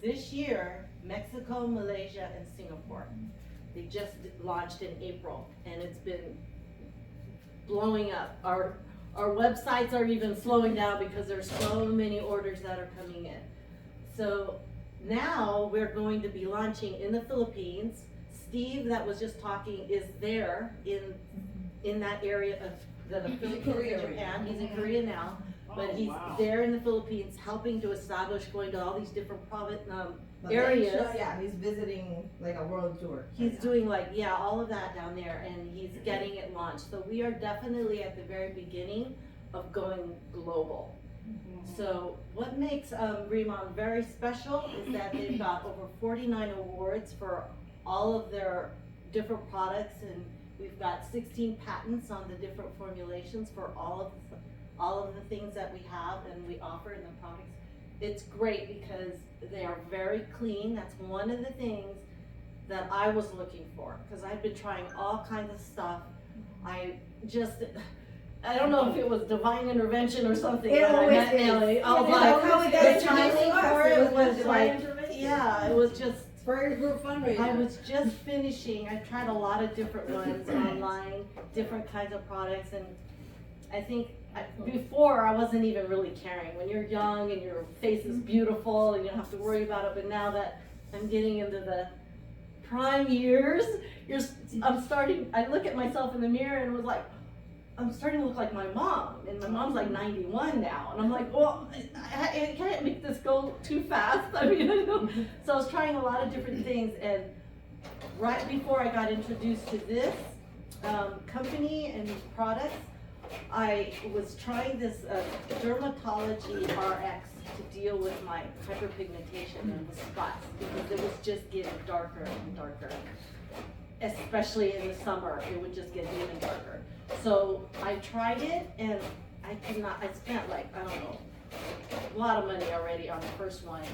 this year, Mexico, Malaysia, and Singapore. They just launched in April, and it's been blowing up. Our websites are even slowing down because there's so many orders that are coming in. So now we're going to be launching in the Philippines. Steve, that was just talking, is there in that area of the Philippines and Japan. He's in Korea now, but he's there in the Philippines helping to establish, going to all these different areas. Yeah, he's visiting like a world tour. He's doing like, yeah, all of that down there, and he's getting it launched. So we are definitely at the very beginning of going global. So what makes Remon very special is that they've got over 49 awards for all of their different products, and we've got 16 patents on the different formulations for all of the things that we have and we offer in the products. It's great because they are very clean. That's one of the things that I was looking for, because I've been trying all kinds of stuff. I don't know if it was divine intervention or something. It always is. I was like, the timing for it was like, yeah, it was just. For group fundraiser. I was just finishing. I've tried a lot of different ones online, different kinds of products, and I think before I wasn't even really caring. When you're young and your face is beautiful and you don't have to worry about it, but now that I'm getting into the prime years, I look at myself in the mirror and was like, I'm starting to look like my mom, and my mom's like 91 now, and I'm like, well, I can't make this go too fast. I mean, so I was trying a lot of different things, and right before I got introduced to this company and these products, I was trying this dermatology RX to deal with my hyperpigmentation and the spots, because it was just getting darker and darker. Especially in the summer, it would just get even darker. So I tried it, and I spent like, I don't know, a lot of money already on the first one.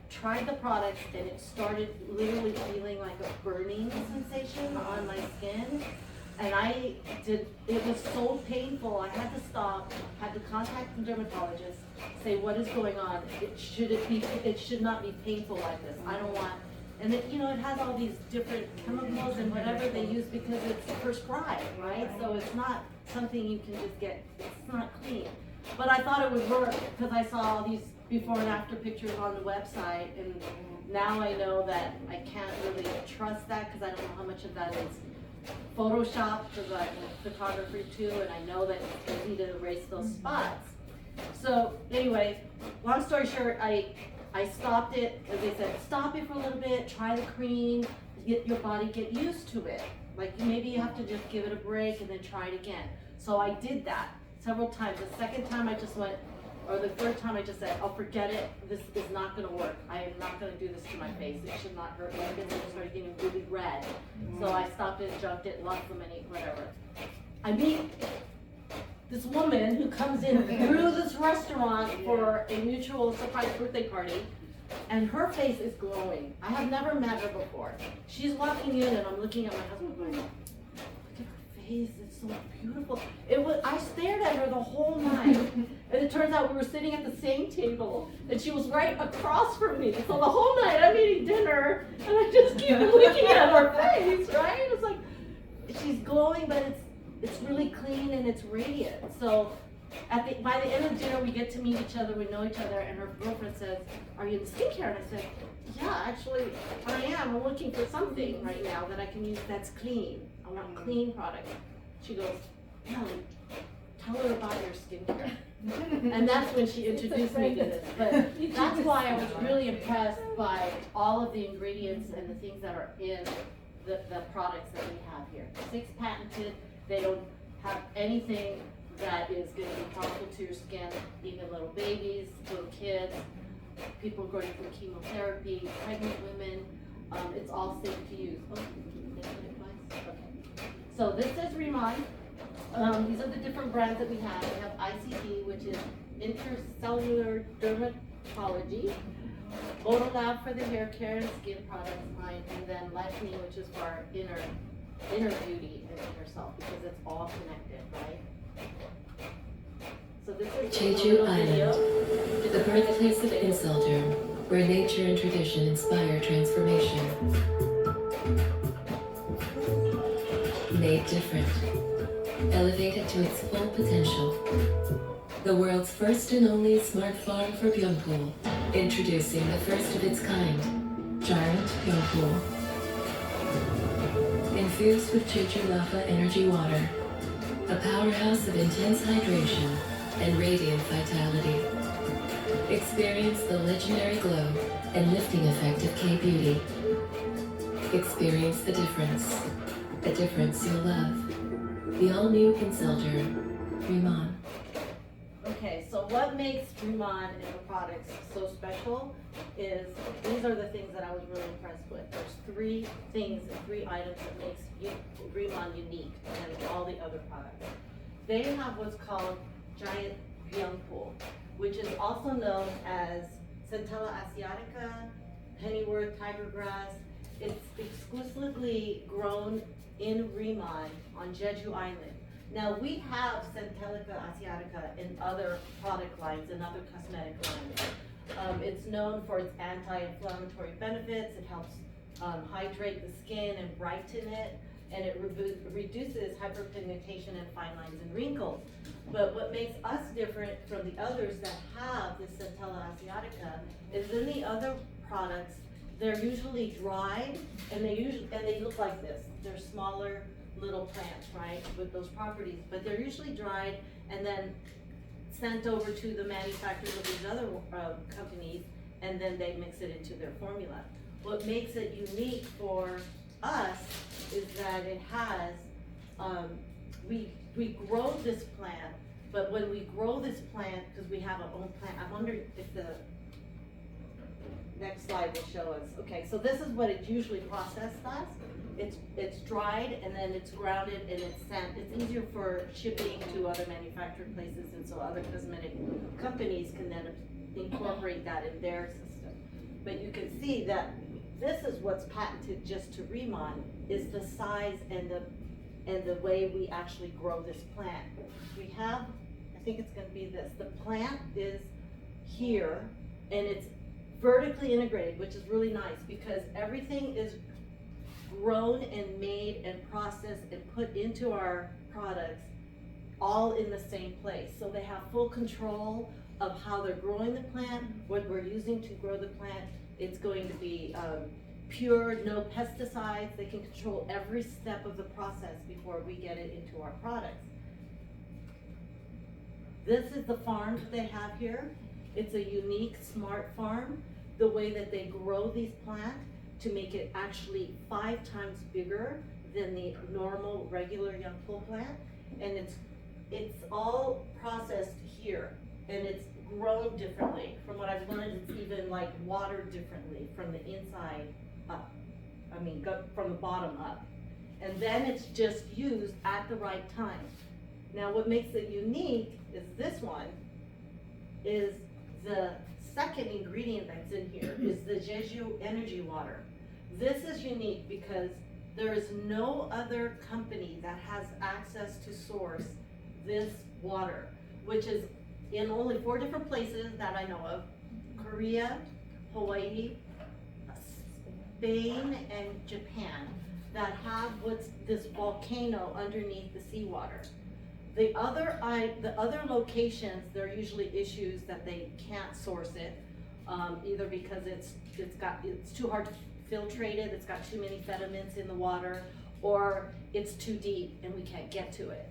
Tried the product, and it started literally feeling like a burning sensation on my skin. And it was so painful, I had to stop, had to contact the dermatologist, say what is going on. It should not be painful like this. I don't want. And it has all these different chemicals and whatever they use because it's prescribed, right? So it's not something you can just get, it's not clean. But I thought it would work because I saw all these before and after pictures on the website, and now I know that I can't really trust that because I don't know how much of that is Photoshop, because I'm a photographer too, and I know that it's easy to erase those spots. So anyway, long story short, I stopped it because they said, stop it for a little bit, try the cream, get your body get used to it. Like maybe you have to just give it a break and then try it again. So I did that several times. The second time I just went, or the third time I just said, oh, forget it, this is not gonna work. I am not gonna do this to my face. It should not hurt me because it started getting really red. So I stopped it, junked it, lost the money, whatever. I meet this woman who comes in through this restaurant for a mutual surprise birthday party, and her face is glowing. I have never met her before. She's walking in, and I'm looking at my husband going, look at her face, it's so beautiful. I stared at her the whole night, and it turns out we were sitting at the same table, and she was right across from me. So the whole night I'm eating dinner, and I just keep looking at her face, right? It's like, she's glowing, but it's really clean and it's radiant. So by the end of dinner, we get to meet each other, we know each other, and her girlfriend says, are you in skincare? And I said, yeah, actually, I am. I'm looking for something right now that I can use that's clean. I want clean products. She goes, Ellie, tell her about your skincare. And that's when she introduced me to this. But that's why I was really impressed by all of the ingredients and the things that are in the products that we have here. 6 patented. They don't have anything that is going to be harmful to your skin, even little babies, little kids, people going through chemotherapy, pregnant women. It's all safe to use. Oh, okay. So this is Remon. These are the different brands that we have. We have ICD, which is Intercellular Dermatology, Photolab for the hair care and skin products line, and then Life Me, which is for our inner beauty and inner self, because it's all connected, right? So this is Jeju Island, the birthplace of Insulter, where nature and tradition inspire transformation. Made different, elevated to its full potential. The world's first and only smart farm for Byungpool, introducing the first of its kind, Giant Byungpool. Infused with Jeju Lava Energy Water, a powerhouse of intense hydration and radiant vitality. Experience the legendary glow and lifting effect of K-Beauty. Experience the difference, a difference you'll love. The all-new Consulter, Riemann. Okay, so what makes Riemann and the products so special is, these are the things that I was really impressed with. There's three things and three items that makes Riemann unique than all the other products. They have what's called Giant Byungpool, which is also known as Centella asiatica, pennyworth, tigergrass. It's exclusively grown in Riemann on Jeju Island. Now we have Centella asiatica in other product lines and other cosmetic lines. It's known for its anti-inflammatory benefits. It helps hydrate the skin and brighten it, and it reduces hyperpigmentation and fine lines and wrinkles. But what makes us different from the others that have this Centella asiatica is in the other products, they're usually dried, and they look like this. They're smaller little plants, right, with those properties, but they're usually dried and then sent over to the manufacturers of these other companies, and then they mix it into their formula. What makes it unique for us is that it has, we grow this plant, but when we grow this plant, because we have our own plant, I'm wondering if the next slide will show us. Okay, so this is what it's usually processed as. It's dried and then it's grounded and it's sent. It's easier for shipping to other manufacturing places, and so other cosmetic companies can then incorporate that in their system. But you can see that this is what's patented just to Riemann, is the size and the way we actually grow this plant. We have, I think it's gonna be this. The plant is here and it's vertically integrated, which is really nice because everything is grown and made and processed and put into our products all in the same place. So they have full control of how they're growing the plant, what we're using to grow the plant. It's going to be pure, no pesticides. They can control every step of the process before we get it into our products. This is the farm that they have here. It's a unique, smart farm. The way that they grow these plants to make it actually 5 times bigger than the normal, regular young pole plant. And it's all processed here, and it's grown differently. From what I've learned, it's even like watered differently from the inside up. I mean, from the bottom up. And then it's just used at the right time. Now what makes it unique is this one, is the second ingredient that's in here is the Jeju energy water. This is unique because there is no other company that has access to source this water, which is in only 4 different places that I know of: Korea, Hawaii, Spain, and Japan, that have what's this volcano underneath the seawater. The other locations, there are usually issues that they can't source it, either because it's too hard to filtrate it, it's got too many sediments in the water, or it's too deep and we can't get to it.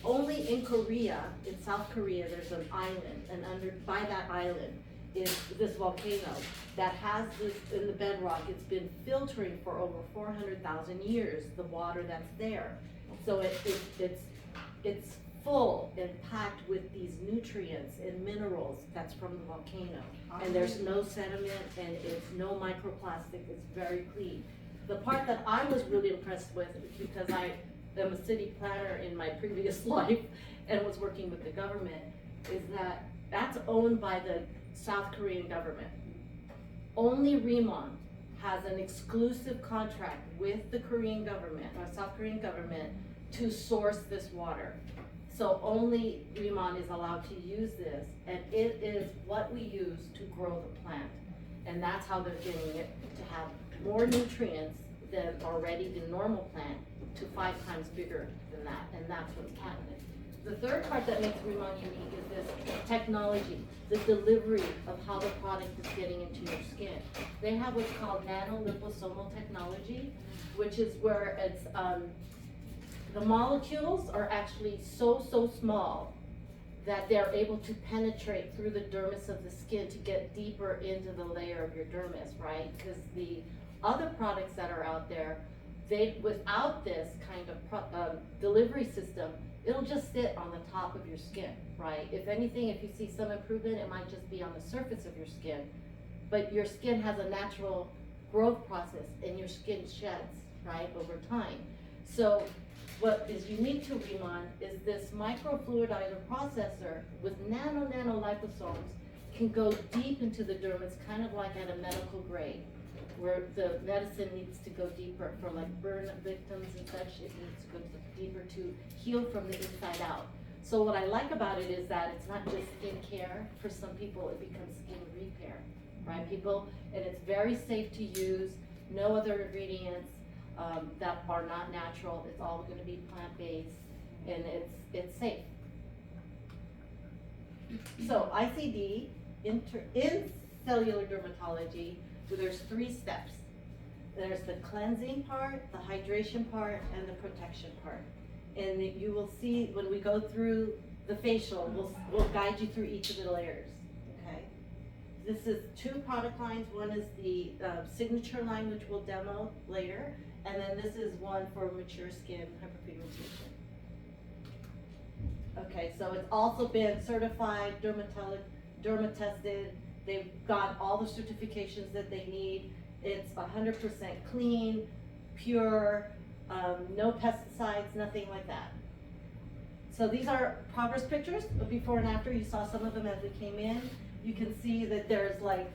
Only in Korea, in South Korea, there's an island, and by that island is this volcano that has this in the bedrock. It's been filtering for over 400,000 years, the water that's there. So it's full and packed with these nutrients and minerals that's from the volcano. And there's no sediment and it's no microplastic, it's very clean. The part that I was really impressed with, because I am a city planner in my previous life and was working with the government, is that that's owned by the South Korean government. Only Riemann has an exclusive contract with the Korean government, or South Korean government, to source this water. So only Riemann is allowed to use this, and it is what we use to grow the plant. And that's how they're getting it to have more nutrients than already the normal plant to 5 times bigger than that, and that's what's patented. The third part that makes Remon unique is this technology, the delivery of how the product is getting into your skin. They have what's called nanoliposomal technology, which is where it's, the molecules are actually so small that they're able to penetrate through the dermis of the skin to get deeper into the layer of your dermis, right? Because the other products that are out there, without this kind of delivery system, it'll just sit on the top of your skin, right? If anything, if you see some improvement, it might just be on the surface of your skin. But your skin has a natural growth process and your skin sheds, right, over time. So what is unique to Remon is this microfluidizer processor with nano liposomes can go deep into the dermis, kind of like at a medical grade, where the medicine needs to go deeper for like burn victims and such. It needs to go deeper to heal from the inside out. So what I like about it is that it's not just skin care. For some people, it becomes skin repair, right? And it's very safe to use. No other ingredients that are not natural. It's all going to be plant-based, and it's safe. So ICD, in cellular dermatology, there's 3 steps. There's the cleansing part, the hydration part, and the protection part. And you will see when we go through the facial, we'll guide you through each of the layers, okay? This is 2 product lines. One is the signature line, which we'll demo later, and then this is one for mature skin hyperpigmentation. Okay, so it's also been certified, dermatested. They've got all the certifications that they need. It's 100% clean, pure, no pesticides, nothing like that. So these are progress pictures of before and after. You saw some of them as we came in. You can see that there's like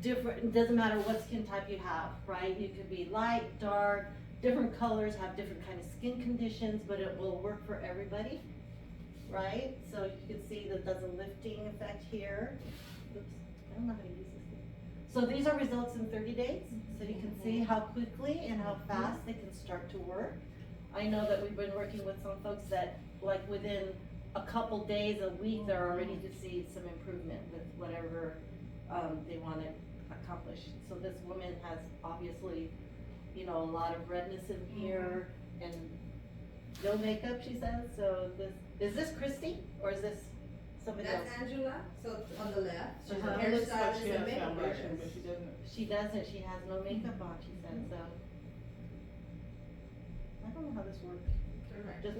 different, it doesn't matter what skin type you have, right? You could be light, dark, different colors, have different kind of skin conditions, but it will work for everybody, right? So you can see that there's a lifting effect here. Oops, I don't know how to use this thing. So these are results in 30 days. So you can see how quickly and how fast they can start to work. I know that we've been working with some folks that like within a couple days, a week, they're already to see some improvement with whatever they want to accomplish. So this woman has obviously, you know, a lot of redness in here and no makeup, she says. So is this Christy or is this somebody else? That's Angela, so on the left, she's a It looks like hairstylist she and has makeup foundation, artist. but she doesn't. She doesn't, she has no makeup on, she said, so. I don't know how this works. Correct. Just,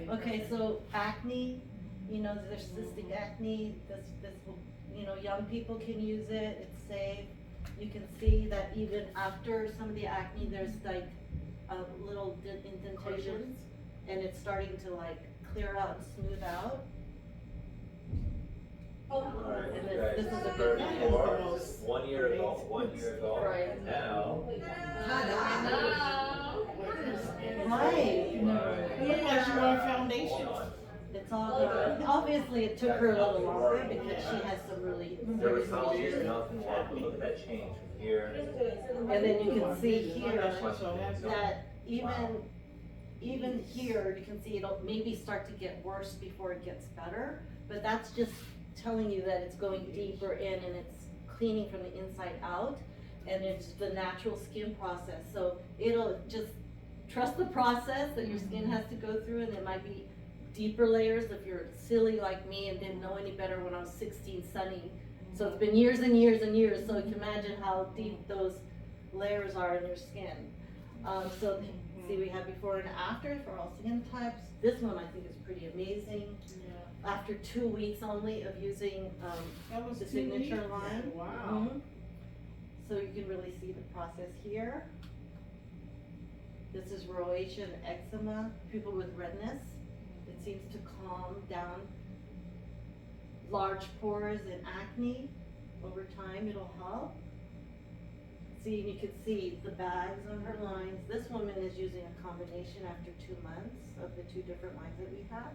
Yeah. okay, so acne, you know, there's cystic acne, this will, you know, young people can use it, it's safe. You can see that even after some of the acne, there's like little indentations, and it's starting to like clear out and smooth out. Alright, And you guys, this is a heard good thing. before, That is the most 1 year ago, 1 year ago, Right. and now. Right. Right. It looked like she wore a foundation. Hold on. It's all good. Obviously, it took her a little longer because she has some really There was serious foundation, issues. nothing wrong, but look at that change from here. And then you can see here She's so happy. that even here, you can see it'll maybe start to get worse before it gets better. But that's just telling you that it's going deeper in and it's cleaning from the inside out. And it's the natural skin process. So it'll just trust the process that your skin has to go through, and there might be deeper layers if you're silly like me and didn't know any better when I was 16 sunny. So it's been years and years and years, so you can imagine how deep those layers are in your skin. So see, we have before and after for all skin types. This one I think is pretty amazing. Yeah. After 2 weeks only of using That was the 2 signature weeks? line. Wow. Mhm. So you can really see the process here. This is rosacea and eczema, people with redness. It seems to calm down large pores and acne. Over time, it'll help. See, you can see the bags on her lines. This woman is using a combination after 2 months of the 2 different lines that we have.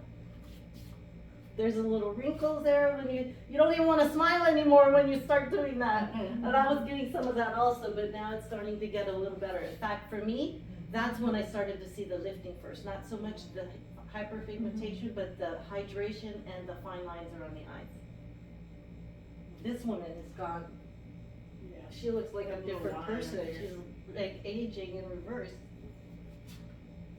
there's a little wrinkles there when you don't even want to smile anymore when you start doing that. And I was getting some of that also, but now it's starting to get a little better. In fact, for me, that's when I started to see the lifting first. Not so much the hyperpigmentation, but the hydration and the fine lines around the eyes. This woman is gone. Yeah. She looks like a Little different line person. there. She's like aging in reverse.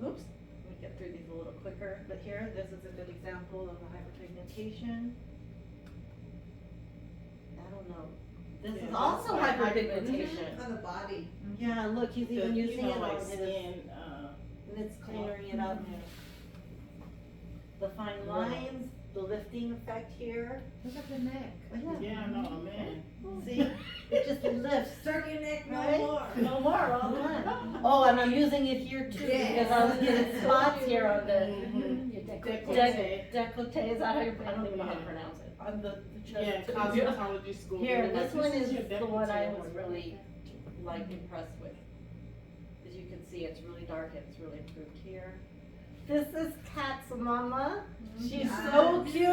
Oops, let me get through these a little quicker. But here, this is a good example of the hyperpigmentation. I don't know. This is Yeah, also that's like hyperpigmentation. On the body. Yeah, look, he's even You using know, it like on his, skin, and it's clearing it up. yeah. The fine lines, the lifting effect here. Look at the neck. Yeah, no, man. See, it just lifts. Circle your neck no Right? more. No more, all done. Oh, and I'm using it here too, because I was getting spots here on the décolleté, is that how you, I don't even know how to pronounce it, on the Yeah, chest. cosmetology school. Here, they're like, this one is your the one I décolleté. was really, like, impressed with. As you can see, it's really dark and it's really improved here. This is Kat's mama. She's so cute,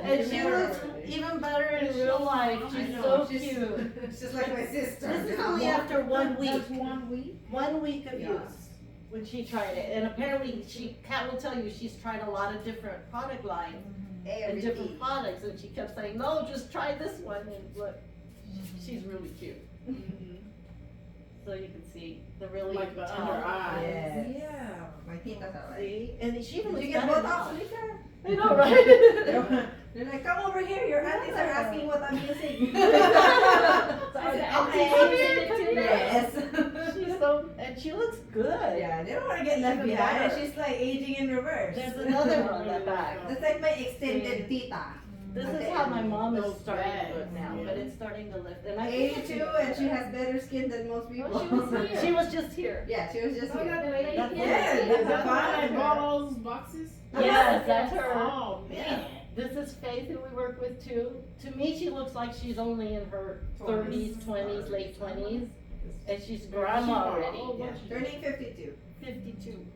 and she looks even better in real life. She's so cute. She's like my sister. This is only after 1 week. That's 1 week? 1 week of Yeah. use when she tried it, and apparently Kat will tell you she's tried a lot of different product lines and different products, and she kept saying, "No, just try this one." And look, she's really cute. Mhm. So you can see the really Like the top. under eye. Yes. Yeah. My titas are like. See, and she even Did looks you get better both now. out, Solita? I know, right? They're like, come over here, your aunties are asking what I'm using. So I said, Okay. "Okay, come here, come here." Yes. She's so, and she looks good. Yeah, they don't want to get left Even behind. better. She's like aging in reverse. There's another one that back. That's like my extended tita. This At is the how end. my mom is Those starting to bags, look now, yeah. but it's starting to lift. And I think 82 and she has better skin than most people. Well, she was here. She was just here. Yeah, she was just Oh, here. that lady? That's Yeah, her. that's That's why I fine. bought all those boxes. Yes, that's her. Oh, man. This is Faith, who we work with too. To me, she looks like she's only in her 30s, 20s, late 20s, and she's grandma already. Yeah, turning 52. 52.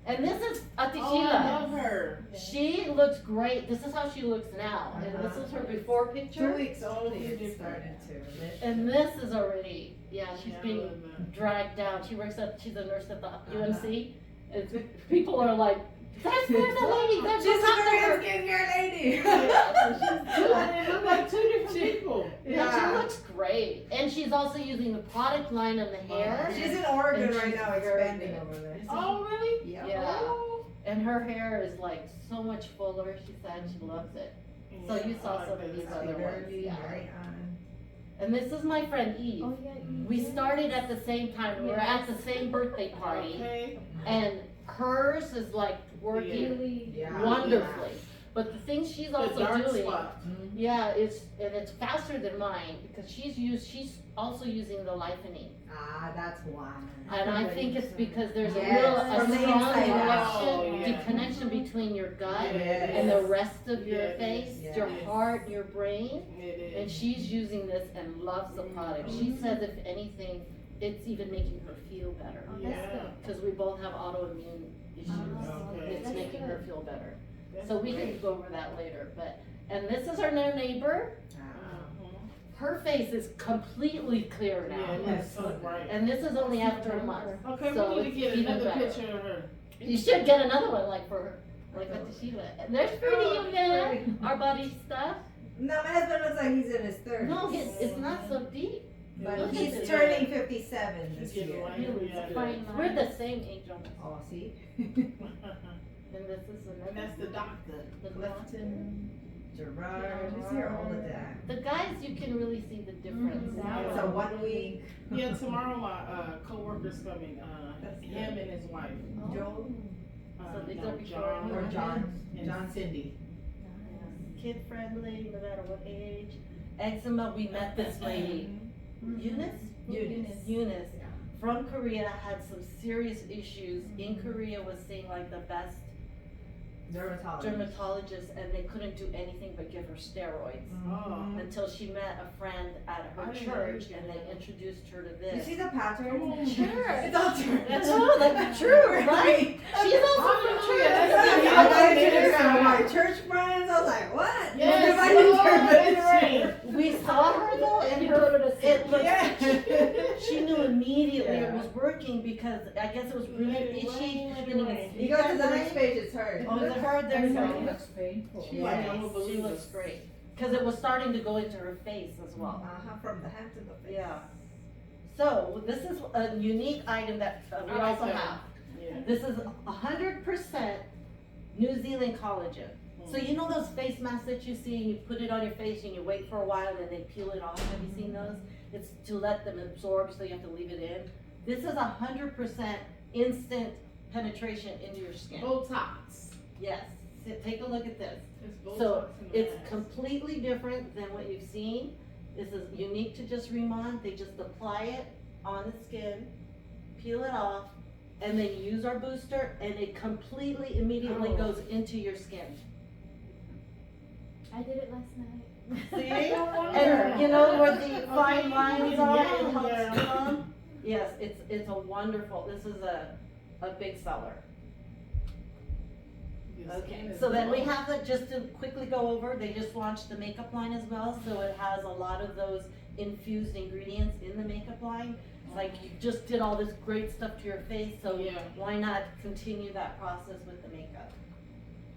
And this is Oh, I Atishila. love her. She looks great. This is how she looks now, and this is her before 2 picture. weeks only Totally it different. started to. And this is already, yeah, she's Yeah, I being love that. dragged down. She's a nurse at the UMC. And people are like, there's the lady, there's She's the a Korean doctor. skincare lady. They look like two different people. Yeah, she looks great. And she's also using the product line on the hair. She's in Oregon And right she's now very expanding good. over there. Oh, really? Yep. Yeah. And her hair is like so much fuller. She said she loves it. So you saw I some like of these that. other ones. Very, Yeah. very on. And this is my friend Eve. Oh, yeah. We started at the same time. We were at the same birthday party. Okay. And hers is like working Really? Yeah. wonderfully. But the thing she's The also dark doing, spot. yeah, it's faster than mine because she's also using the lightening. Ah, that's why. And I think it's because there's Yes, a from the strong inside out. connection, Oh, yeah. the connection between your gut Yes. and the rest of your Yes. face, Yes. your heart, your brain. It And is. she's using this and loves the product. She says if anything, it's even making her feel better. Oh, that's Yeah. good. Because we both have autoimmune issues. Okay. It's That's making good. her feel better. That's So we great. can go over that later, but, and this is our new neighbor. Her face is completely clear Yeah, now. it looks so bright. And this is only after a month. Okay, So we need to it's get even another better. picture of her. You should get another one like for her, like a Tashila. And there's pretty Oh, young our body stuff. No, my husband looks like he's in his 30s. No, it's not so deep. But Look at he's this. turning 57 He's this getting year. light. Really, Yeah. it's fine. We're the same age almost. Oh, see? And this is And another. that's the doctor. the Clifton, Gerard, he's here all the time. The guys, you can really see the difference. It's a 1 week. Yeah, tomorrow my co-worker's coming. That's Him and his wife. Joe So these no, are before John or John. and John. Cindy. Kid friendly, no matter what age. Eczema, we met this lady. Eunice? Eunice. Yeah. From Korea, had some serious issues. In Korea was seeing like the best dermatologist, and they couldn't do anything but give her steroids. Oh. Until she met a friend at her I didn't church, know and they introduced her to You this. see the pattern? Sure. It's all true. It's true, like true, right? She's also from church. I got introduced to my church friends. I was like, what? Yes, Everybody's right. We saw her though, and it looked. Yeah. She knew immediately it Yeah. was working because I guess it was really itchy. You go to the next page, it's her. Oh, is it her? There you go. Looks painful. She like, I'm a She believer. looks great. Because it was starting to go into her face as well. From the head to the face. Yeah. So this is a unique item that we I like also that. have. Yeah. This is 100% New Zealand collagen. So you know those face masks that you see and you put it on your face and you wait for a while and they peel it off? Have you seen those? It's to let them absorb, so you have to leave it in. This is 100% instant penetration into your skin. Botox. Yes. Take a look at this. It's Botox So in the it's mask. completely different than what you've seen. This is unique to just Remon. They just apply it on the skin, peel it off, and then use our booster, and it completely immediately Oh. goes into your skin. I did it last night. See? No wonder. And you know where the fine lines are, Yeah, it helps yeah. them. Yes, it's a wonderful, this is a big seller. Your Okay, skin is so then we glowing. have to, just to quickly go over, they just launched the makeup line as well, so it has a lot of those infused ingredients in the makeup line. It's like you just did all this great stuff to your face, so Yeah. why not continue that process with the makeup?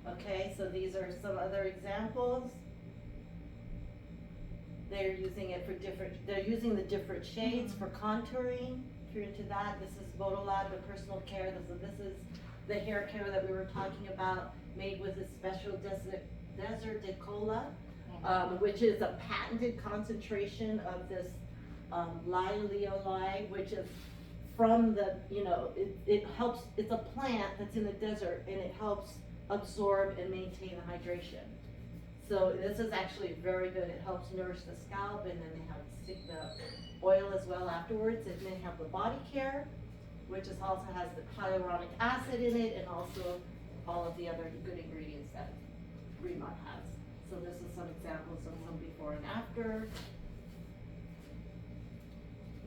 Okay, so these are some other examples. They're using it for they're using the different shades for contouring. If you're into that, this is Bodolab, the personal care. This is the hair care that we were talking about, made with a special desert de cola, which is a patented concentration of this lioloi, which is from the, it helps, it's a plant that's in the desert and it helps absorb and maintain the hydration. So this is actually very good. It helps nourish the scalp, and then they have the oil as well afterwards. And they have the body care, which also has the hyaluronic acid in it, and also all of the other good ingredients that Remont has. So this is some examples of some before and after.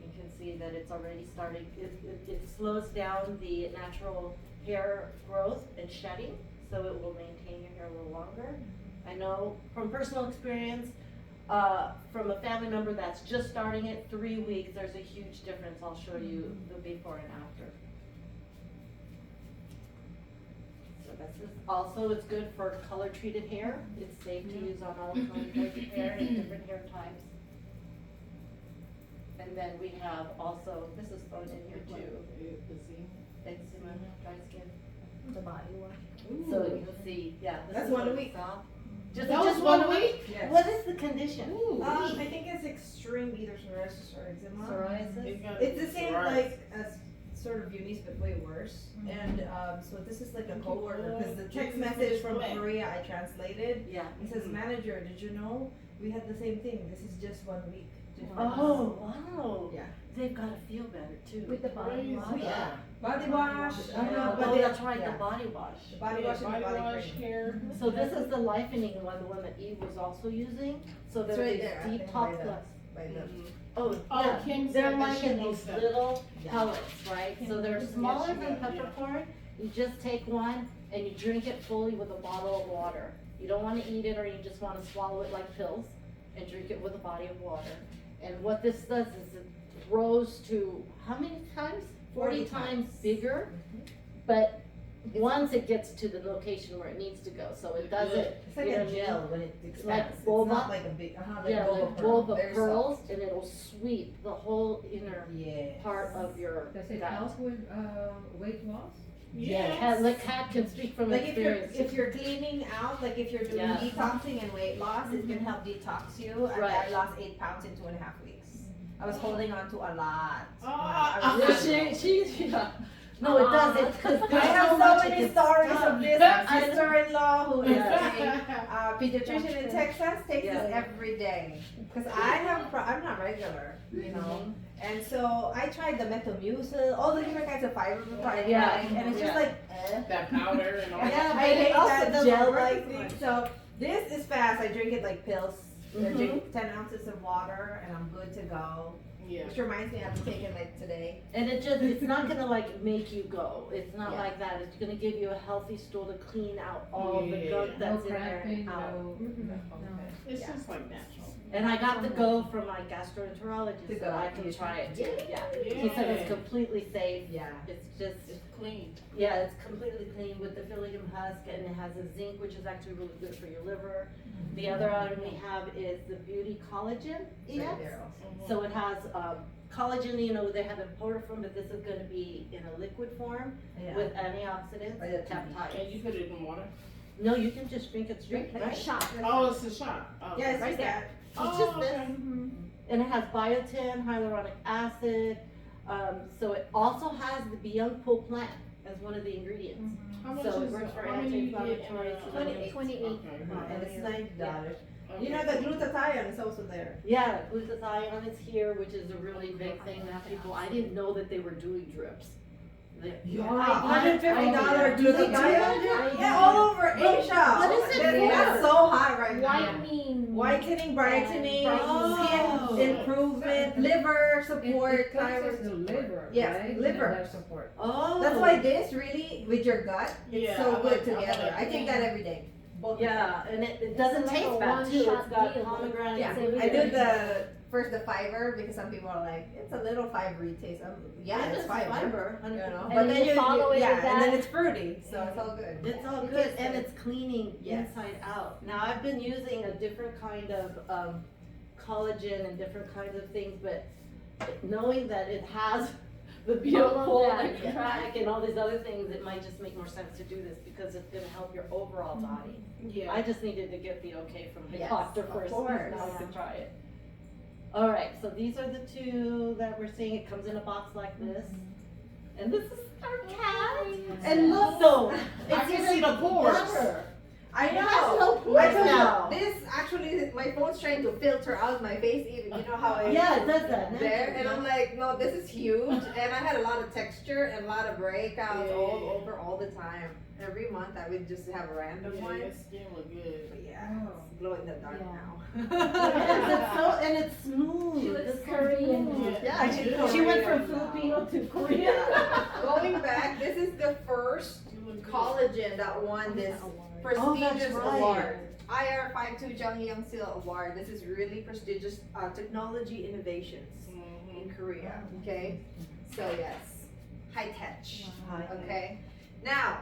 You can see that it's already starting, it slows down the natural hair growth and shedding, so it will maintain your hair a little longer. I know from personal experience, from a family member that's just starting it, 3 weeks, there's a huge difference. I'll show you the before and after. So this is also, it's good for color treated hair. It's safe to use on all color treated hair and different hair types. And then we have also, this is thrown in here too, eczema, dry skin. The body wash. So you can see, yeah. This That's is 1 what week. we saw. Just, That was just 1 1 week? Yes. What is the condition? I think it's extreme either psoriasis or eczema. Psoriasis? It's the same like as sort of Eunice, but way worse. And so this is like a coworker, because the text message from Korea I translated. Yeah. It says, "Manager, did you know we had the same thing? This is just 1 week." Oh, wow. Yeah. They've got to feel better too. With the body Crazy. wash. Yeah. Body wash. Oh, that's right, yeah. the body wash. The body wash and the body body wash, cream. hair. So this is the lightening one, the one that Eve was also using. So It's they're right these there, I deep think, top by the- plus. by the- Oh, Oh, yeah. Kim They're said that like she in knows these that. little Yeah. pellets, right? So they're smaller she than does, yeah. peppercorn. You just take one and you drink it fully with a bottle of water. You don't want to eat it, or you just want to swallow it like pills and drink it with a body of water. And what this does is it grows to how many times? 40 times bigger. But once it gets to the location where it needs to go, so it doesn't. It's like you know a what I mean? gel when it It's like expands. It's boba. not like a big, like Yeah, boba like pearl. boba Very pearls, soft. and it'll sweep the whole inner Yes. part of your Does it gut. help with weight loss? Kat, like Kat can speak from Like experience. if you're cleaning out, like if you're doing Yeah. detoxing and weight loss, it can help detox you. And Right. I lost 8 pounds in 2.5 weeks. I was holding on to a lot. Ah, I was Yeah, she, yeah. No, it doesn't, because I have so many stories of this. My sister-in-law, who is Yeah. a pediatrician in Texas, takes Yeah. this every day. Because I'm not regular, you know. And so I tried the Metamucil, all the different kinds of fiber products, Yeah. and it's just Yeah. like, That powder and all I that. hate also that doesn't gel-like work so thing. much. So this is fast. I drink it like pills. I Mhm. drink 10 ounces of water, and I'm good to go. Yeah. Which reminds me, I've taken like today. And it's not gonna like make you go. It's not Yeah. like that. It's gonna give you a healthy stool to clean out all the Yeah. gunk No that's in there cramping, out. no. It's Yeah. just like natural. And I got the go from my gastroenterologist To so go. I can try it too. Yeah. Yeah. He said it's completely safe. Yeah. It's just, It's clean. yeah, it's completely clean with the psyllium husk, and it has a zinc, which is actually really good for your liver. The other item we have is the Beauty Collagen Right EX. there also. So it has collagen, you know, they have in powder form, but this is gonna be in a liquid form Yeah. with antioxidants Right, and that's peptides. And you put it in water? No, you can just drink it straight, Drink it. right? Shot. Oh, it's a shot. Oh. Yeah, it's Right just there. that. It's Oh, just this. okay. And it has biotin, hyaluronic acid, so it also has the Beyond Pole plant as one of the ingredients. How much So it is works it? for How many you get in anti-inflammatory, a- 28. 28. Okay. And it's $90. Okay. You know, the glutathione is also there. Yeah, glutathione is here, which is a really big thing that people, I didn't know that they were doing drips. $150 Do they do glutathione. that? Yeah, all over Asia. what is it That's for? so hot right now. Whitening. Whitening, brightening, Oh. skin improvement, liver support, It cleanses the thyroid. liver, Yes, right? liver. And that support. Oh. That's why this really, with your gut, it's Yeah, so I good like- I together. like I take that every day. Both. Yeah, and it doesn't It's like taste a bad too. It's one-shot got deal. pomegranate. Yeah, and I did blueberry. the fiber because some people are like, it's a little fibery taste. Yeah, it's fiber. You know, And but then then you follow it yeah, with and then that. it's fruity, so it's all good. It's all It good tastes and good. it's cleaning Yes. inside out. Now I've been using a different kind of collagen and different kinds of things, but knowing that it has the beautiful All of that, extract and all these other things, it might just make more sense to do this because it's gonna help your overall body. Yeah. I just needed to get the okay from the Yes, doctor of first, course. now I can try it. Alright, so these are the two that we're seeing. It comes in a box like this. And this is our cat. And look though, I it's can even see the pores. better. I It know. has no pores I told now. you, this actually, my phone's trying to filter out my face even. You know how it Yeah, it does that. there, and I'm like, no, this is huge, and I had a lot of texture and a lot of breakouts Yeah. all over all the time. Every month I would just have random Yeah, your ones. skin look good. But yeah, it's glow in the dark Yeah. Yes, it's so, and it's smooth. She looks It's so Korean. smooth. Yeah, Yeah, she's she went from Korean now. Filipino to Korean. Yeah. Going back, this is the first You look good. collagen that won this prestigious right. award. IR52 Janghyang Seal Award. This is really prestigious technology innovations Mhm. in Korea. Okay, so yes, high tech. Hi. Okay, now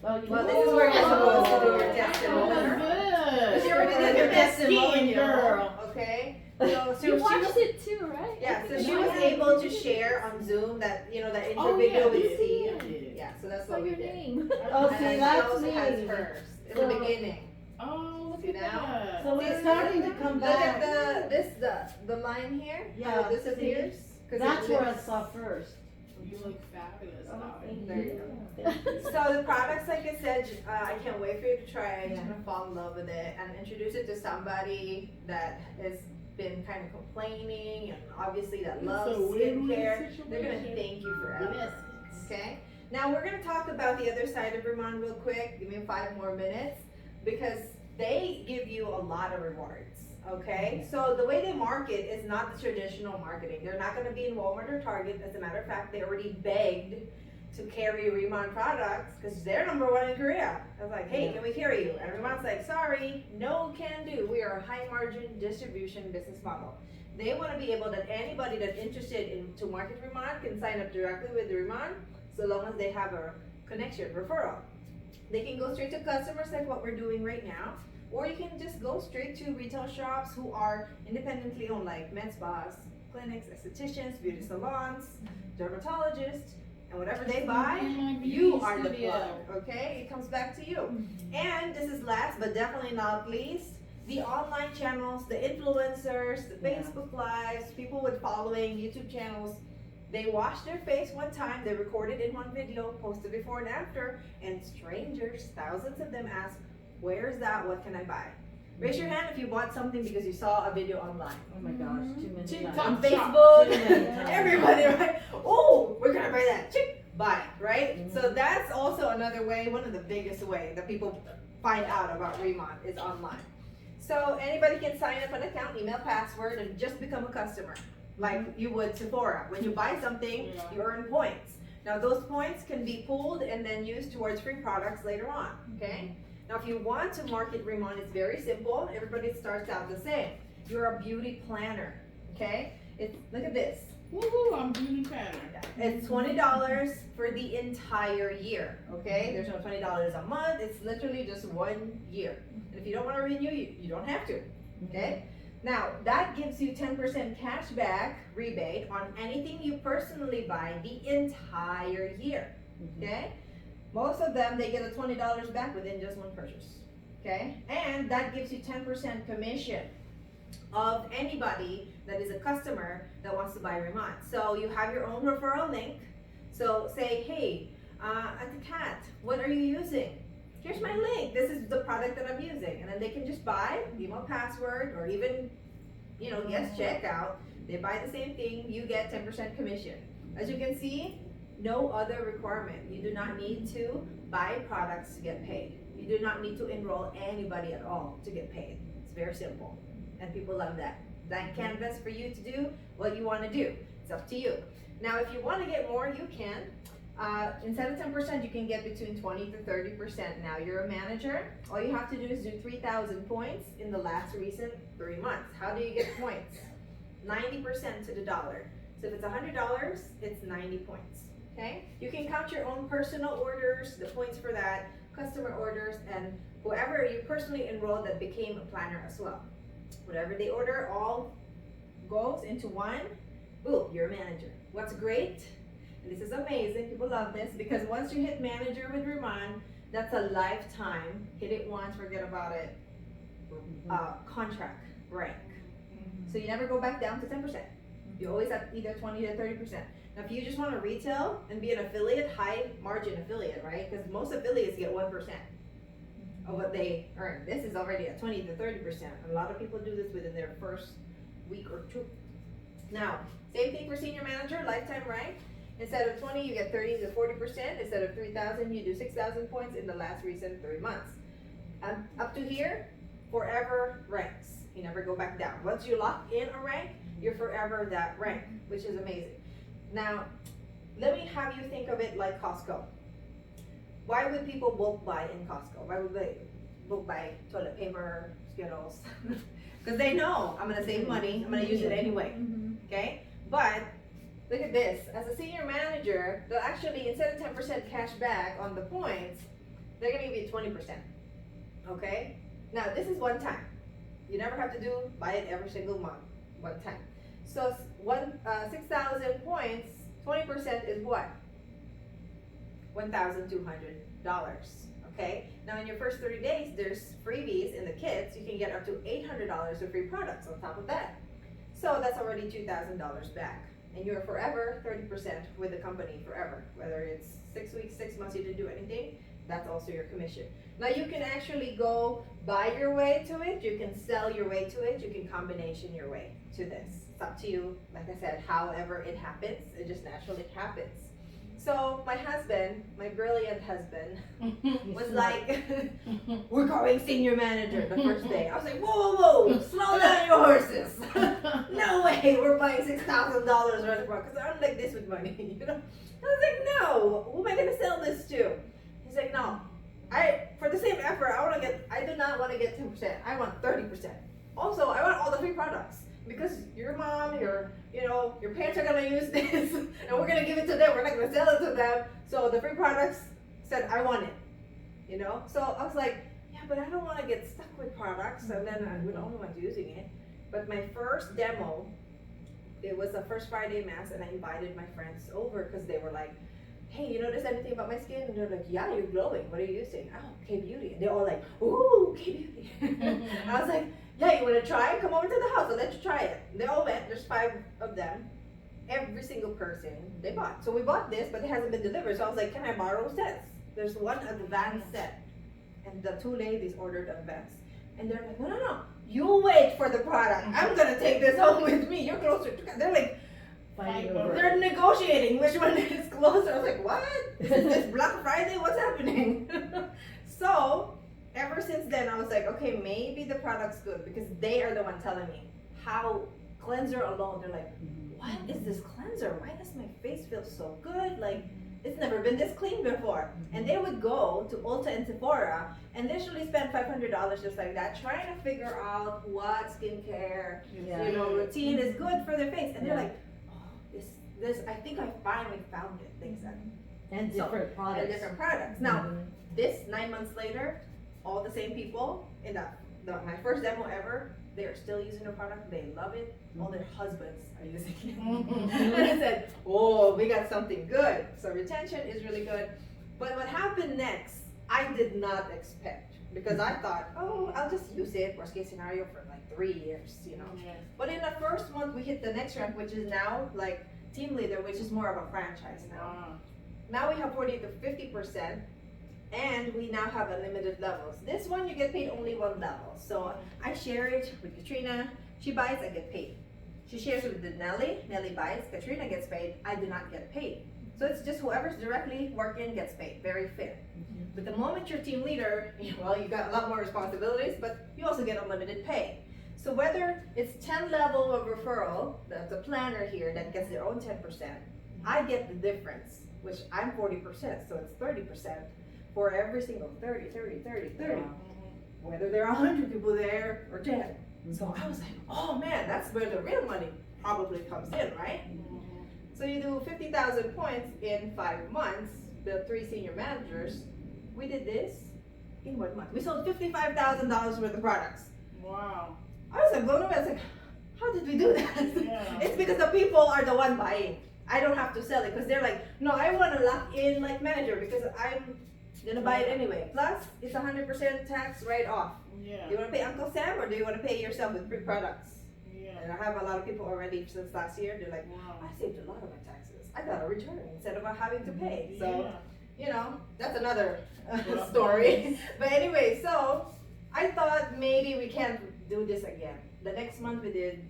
Well, Well, this is where you're supposed to do your Oh, testimonial. that's good. She already did Look her at that skin, testimonial, girl. okay? So You she watched was, it too, right? yeah, so she Yeah. was able to share on Zoom that, you know, that intro Oh, yeah, video I we did. see. I did. Yeah, so that's Saw what we your did. name. Oh, And see, then she that's also has me. hers in So- the beginning. Oh, look See at now? that. So it's starting to come Look at back. the line here, how Yeah, it disappears. 'Cause That's it where I lips. saw first. You look fabulous. Oh, darling. There you go. So the products, like I said, I can't wait for you to try it. You're gonna fall in love with it and introduce it to somebody that has been kind of complaining and obviously that It's loves a win-win skincare. situation. They're gonna thank you forever. Yes. Okay. Now we're gonna talk about the other side of Vermont real quick. Give me 5 more minutes because they give you a lot of rewards. Okay, so the way they market is not the traditional marketing. They're not going to be in Walmart or Target. As a matter of fact, they already begged to carry Remon products because they're #1 in Korea. I was like, hey, can we carry you? And Remon's like, sorry, no can do. We are a high margin distribution business model. They want to be able that anybody that's interested in to market Remon can sign up directly with Remon so long as they have a connection, referral. They can go straight to customers like what we're doing right now. Or you can just go straight to retail shops who are independently owned, like med spas, clinics, estheticians, beauty salons, dermatologists, and whatever they buy, you are the plug, okay? It comes back to you. And this is last but definitely not least, the online channels, the influencers, the Facebook Lives, people with following, YouTube channels, They wash their face one time, they record it in one video, post it before and after, and strangers, thousands of them ask, where's that? What can I buy? Raise your hand if you bought something because you saw a video online. Oh my gosh, too many TikTok times. On shop. Facebook, Too many times. everybody, right? Oh, we're gonna buy that. Chick, buy it, right? So that's also another way, one of the biggest way that people find out about Remont is online. So anybody can sign up an account, email, password, and just become a customer, like you would Sephora. When you buy something, you earn points. Now those points can be pooled and then used towards free products later on, okay? Now if you want to market Remont, it's very simple. Everybody starts out the same. You're a beauty planner, okay? Look at this. Woohoo, I'm beauty planner. It's $20 for the entire year, okay? There's no $20 a month. It's literally just 1 year. And if you don't want to renew, you don't have to, okay? Now, that gives you 10% cash back rebate on anything you personally buy the entire year, okay? Most of them, they get a $20 back within just one purchase, okay? And that gives you 10% commission of anybody that is a customer that wants to buy Remont. So you have your own referral link. So say, hey, at the Kat, what are you using? Here's my link. This is the product that I'm using. And then they can just buy, email password, or even, yes, checkout. They buy the same thing, you get 10% commission. As you can see, no other requirement. You do not need to buy products to get paid. You do not need to enroll anybody at all to get paid. It's very simple. And people love that. Blank canvas for you to do what you want to do. It's up to you. Now, if you want to get more, you can. Instead of 10%, you can get between 20 to 30%. Now, you're a manager. All you have to do is do 3,000 points in the last recent 3 months. How do you get points? 90% to the dollar. So if it's $100, it's 90 points. Okay? You can count your own personal orders, the points for that, customer orders, and whoever you personally enrolled that became a planner as well. Whatever they order all goes into one. Boom, you're a manager. What's great, and this is amazing, people love this, because once you hit manager with Remont, that's a lifetime, hit it once, forget about it, contract rank. So you never go back down to 10%. You always have either 20 to 30%. Now if you just want to retail and be an affiliate, high margin affiliate, right? Because most affiliates get 1% of what they earn. This is already at 20 to 30%. A lot of people do this within their first week or two. Now, same thing for senior manager, lifetime rank. Instead of 20, you get 30 to 40%. Instead of 3,000, you do 6,000 points in the last recent 3 months. Up to here, forever ranks. You never go back down. Once you lock in a rank, you're forever that rank, which is amazing. Now, let me have you think of it like Costco. Why would people bulk buy in Costco? Why would they bulk buy toilet paper, Skittles? Because they know I'm gonna save money, I'm gonna use it anyway, okay? But look at this, as a senior manager, they'll actually, instead of 10% cash back on the points, they're gonna give you 20%, okay? Now, this is one time. You never have to buy it every single month, one time. So 6,000 points, 20% is what? $1,200, okay? Now in your first 30 days, there's freebies in the kits. You can get up to $800 of free products on top of that. So that's already $2,000 back. And you're forever 30% with the company forever. Whether it's 6 weeks, 6 months, you didn't do anything, that's also your commission. Now you can actually go buy your way to it, you can sell your way to it, you can combination your way to this. It's up to you, like I said, however it happens, it just naturally happens. So my husband, my brilliant husband, was like, we're going senior manager the first day. I was like, whoa, slow down your horses. No way, we're buying $6,000 worth of products, because I'm like this with money, I was like, no, who am I gonna sell this to? He's like, no, for the same effort, I do not want to get 10%, I want 30%. Also, I want all the free products. Because your mom, your parents are gonna use this, and we're gonna give it to them. We're not gonna sell it to them. So the free products said, I want it. So I was like, yeah, but I don't want to get stuck with products, and then we're the only ones using it. But my first demo, it was the first Friday mass, and I invited my friends over because they were like, hey, you notice anything about my skin? And they're like, yeah, you're glowing. What are you using? Oh, K-Beauty. And they're all like, ooh, K-Beauty. I was like, yeah, you want to try it? Come over to the house. I'll let you try it. And they all went. There's 5 of them. every single person, they bought. So we bought this, but it hasn't been delivered. So I was like, can I borrow sets? There's one advance set. And the two ladies ordered advance. And they're like, no. You wait for the product. I'm going to take this home with me. You're closer to. They're like, they're negotiating which one is closer. I was like, what? Is this Black Friday? What's happening? So, ever since then, I was like, okay, maybe the product's good because they are the one telling me how cleanser alone. They're like, what is this cleanser? Why does my face feel so good? Like, it's never been this clean before. And they would go to Ulta and Sephora and literally spend $500 just like that, trying to figure out what skincare, routine is good for their face. And they're like, this, I think I finally found it. Things that And different products. And different products. Now, this 9 months later, all the same people in my first demo ever, they are still using the product. They love it. All their husbands are using it. And I said, oh, we got something good. So retention is really good. But what happened next, I did not expect. Because I thought, oh, I'll just use it, worst case scenario, for like 3 years, But in the first month, we hit the next rank, which is now like team leader, which is more of a franchise now. Now we have 40 to 50%. And we now have unlimited levels. This one, you get paid only one level. So I share it with Katrina. She buys, I get paid. She shares it with Nelly. Nelly buys, Katrina gets paid. I do not get paid. So it's just whoever's directly working gets paid. Very fair. But the moment you're team leader, well, you got a lot more responsibilities, but you also get unlimited pay. So whether it's 10 level of referral, that's a planner here that gets their own 10%, I get the difference, which I'm 40%, so it's 30%. For every single 30. Whether there are 100 people there or 10. So I was like, oh man, that's where the real money probably comes in, right? So you do 50,000 points in 5 months, build 3 senior managers. We did this in 1 month. We sold $55,000 worth of products. Wow. I was like blown away. I was like, how did we do that? Yeah. It's because the people are the one buying. I don't have to sell it because they're like, no, I want to lock in like manager because I'm gonna buy it anyway. Plus, it's 100% tax write-off. Yeah. Do you want to pay Uncle Sam or do you want to pay yourself with free products? Yeah. And I have a lot of people already since last year. They're like, Wow. I saved a lot of my taxes. I got a return instead of having to pay. Yeah. So, that's another story. But anyway, so I thought maybe we can't do this again. The next month we did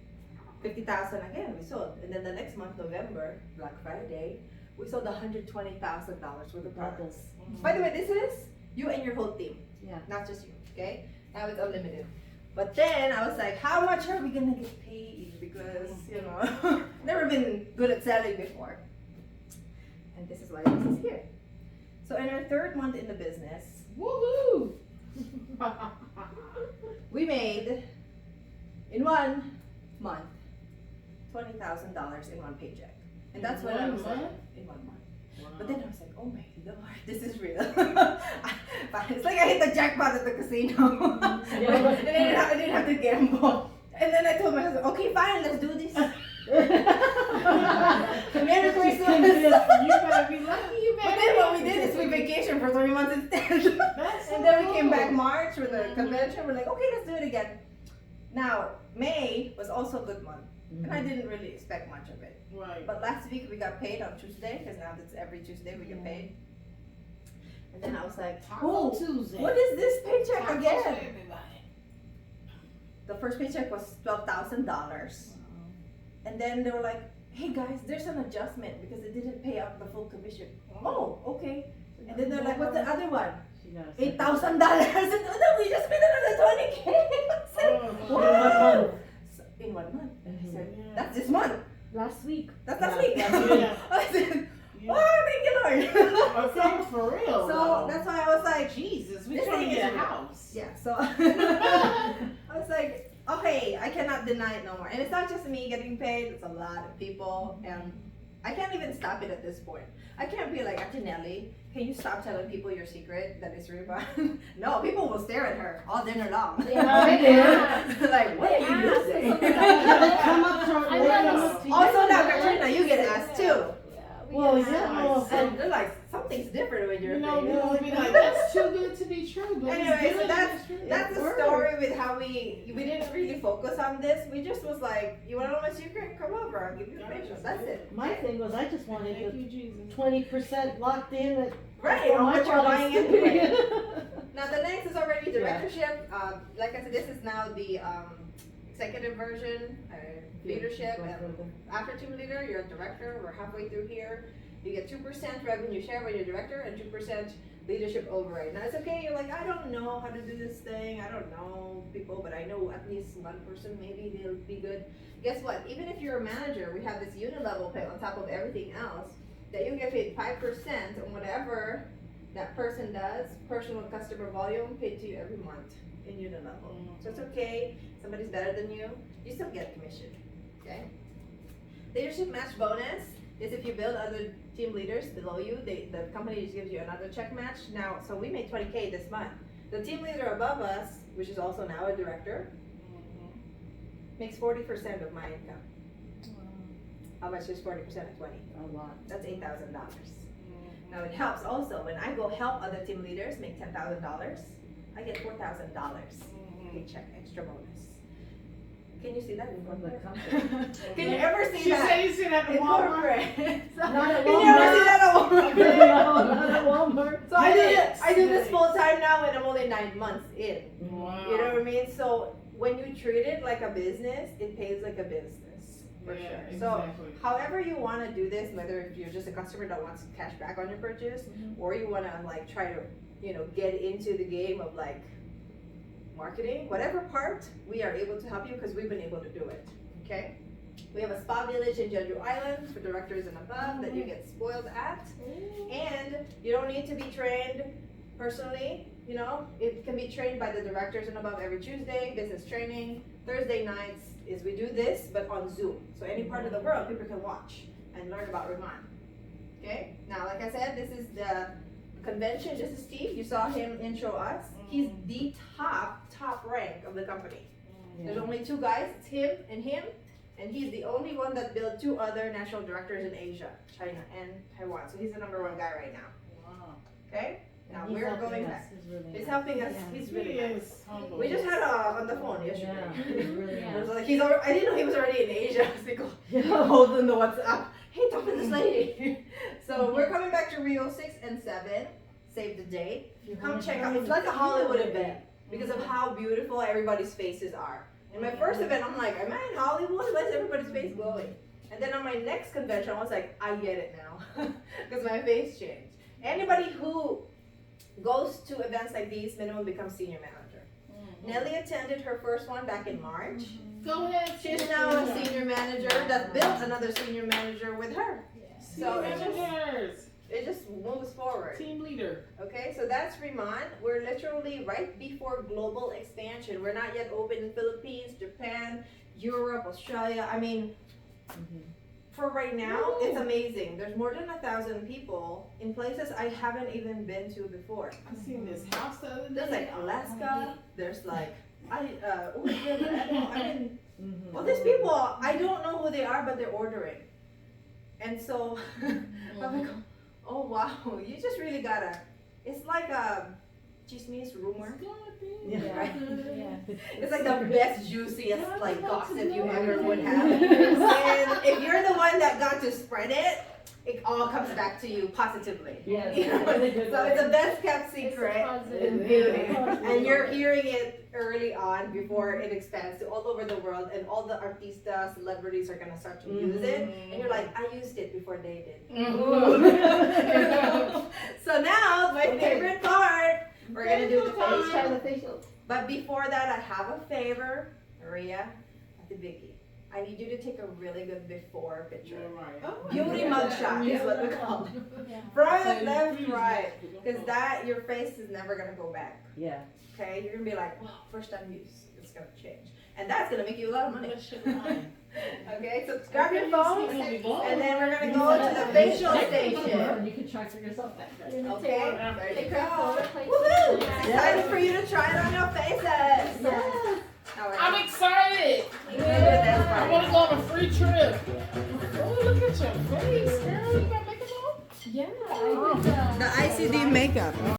50,000 again. We sold, and then the next month, November, Black Friday, we sold $120,000 worth of products. By the way, this is you and your whole team. Yeah. Not just you, okay? Now it's unlimited. But then I was like, how much are we gonna get paid? Because, never been good at selling before. And this is why this is here. So in our 3rd month in the business, Woohoo! we made, in 1 month, $20,000 in 1 paycheck. And that's when I was like, in 1 month. But then I was like, oh my Lord, this is real. It's like I hit the jackpot at the casino. And I didn't have to gamble. And then I told my husband, okay, fine, let's do this. Merry Christmas. You better be lucky. You But better. then what we did is we vacationed for 3 months instead. That's so And then we came cool. back March for the convention. We're like, okay, let's do it again. Now, May was also a good month. And I didn't really expect much of it. Right. But last week we got paid on Tuesday, because now it's every Tuesday we get paid. And then I was like, Taco oh, Tuesday. what is this paycheck Tacos for again? everybody. The first paycheck was $12,000. And then they were like, hey guys, there's an adjustment because it didn't pay out the full commission. Oh, okay. And then they're like, what's the other one? $8,000. And then we just made another 20K. I said, Oh, wow. So, in 1 month. And I said, Yeah. that's this month. Last week. That's last Yeah. week. Yeah. I said, Yeah. oh, thank you, Lord. Okay, for real. So though. that's why I was like, Jesus, we This trying to thing get is a real. house. yeah. So I was like, okay, I cannot deny it no more. And it's not just me getting paid; it's a lot of people, and I can't even stop it at this point. I can't be like, Auntie Nelly, can you stop telling people your secret that it's Reba? No, people will stare at her all dinner long. Like, what are you using? Come up I know. to Also now, Katrina, you get asked too. Well, just- yeah, well, and they're like, something's different when you're You know, famous. you'll be like, that's too good to be true. But Anyway, it's so good. that's It's true. that's It the works. story with how we didn't really focus on this. We just was like, you want to know my secret? Come over, I'll give you a facial. That's it. My thing was, I just wanted Thank the you, Jesus. 20% locked in at Right, for on my what you're buying products. anyway. Now the next is already directorship. Like I said, this is now the executive version, leadership. After team leader, you're a director. We're halfway through here. You get 2% revenue share when you're director and 2% leadership override. Now it's okay. You're like, I don't know how to do this thing. I don't know people, but I know at least one person. Maybe they'll be good. Guess what? Even if you're a manager, we have this unit level pay on top of everything else. That you get paid 5% on whatever that person does, personal customer volume, paid to you every month in unit level. So it's okay. Somebody's better than you, you still get commission. Okay. Leadership match bonus is if you build other team leaders below you, the company just gives you another check match. Now, so we made 20K this month. The team leader above us, which is also now a director, makes 40% of my income. How much is 40% of 20? A lot. That's $8,000. Now it helps also when I go help other team leaders make $10,000, I get $4,000 paycheck extra bonus. Can you see that in From the corporate? company. Can you ever see She that said you see that in in Walmart. corporate? Not at Can you ever see that at Walmart. Walmart? Not at Walmart. So I do this Nice. full time now and I'm only 9 months in. Wow. You know what I mean? So when you treat it like a business, it pays like a business. For Yeah, sure. So exactly. however you want to do this, whether if you're just a customer that wants cash back on your purchase, or you want to like try to, get into the game of like marketing, whatever part, we are able to help you because we've been able to do it. Okay. We have a spa village in Jeju Island for directors and above that you get spoiled at, and you don't need to be trained personally. It can be trained by the directors and above every Tuesday. Business training. Thursday nights is we do this, but on Zoom. So any part of the world, people can watch and learn about Raman. Okay? Now, like I said, this is the convention. This is Steve. You saw him intro us. He's the top rank of the company. There's only 2 guys. It's him, and he's the only one that built 2 other national directors in Asia, China, and Taiwan. So he's the #1 guy right now. Wow. Okay? Now He's we're helping going us. back. He's really He's nice. helping us. Yeah. He's He really nice. is humble. We just had on the phone yesterday. Yeah, he's really Yeah. I was nice. like, I didn't know he was already in Asia. I was like, Yeah. holding the WhatsApp. Hey, talk to this lady. So we're coming back to Rio 6 and 7. Save the date. Come check out. It's like a Hollywood event because of how beautiful everybody's faces are. In my first event, I'm like, am I in Hollywood? Why is everybody's face glowing? And then on my next convention, I was like, I get it now because my face changed. Anybody who goes to events like these, minimum becomes senior manager. Nelly attended her first one back in March. Go ahead. She's now a senior manager that built another senior manager with her. So it just moves forward. Team leader. Okay, so that's Raman. We're literally right before global expansion. We're not yet open in Philippines, Japan, Europe, Australia. I mean, for right now, it's amazing. There's more than 1,000 people in places I haven't even been to before. I seen this house the other day. There's like Alaska. There's like well, these people, I don't know who they are, but they're ordering. And so I'm like, oh wow, you just really gotta. It's like a chismis rumor. Yeah. Right? Yeah. It's like the best, juiciest like gossip you ever would have. And if you're the one that got to spread it, it all comes back to you positively. Yes. You know? So it's the best kept secret in beauty. And you're hearing it early on before it expands to all over the world, and all the artistas, celebrities are gonna start to use it. And you're like, I used it before they did. So now my favorite part, we're gonna do the face Try check. the facial. But before that, I have a favor, Maria, and Vicky. I need you to take a really good before picture. Beauty mugshot is what we call it. Yeah. Front, left, right. Because that, your face is never gonna go back. Yeah. Okay? You're gonna be like, wow, first time use. It's gonna change. And that's gonna make you a lot of money. Okay? So grab your phone, and then we're gonna go to the facial station. You can try for yourself back there. Okay? There you go. Places. Woohoo! Yeah. Excited for you to try it on your faces. Yes. All right. I'm excited. I want to go on a free trip. Oh, look at your face, girl. You got makeup Yeah, I did The ICD makeup.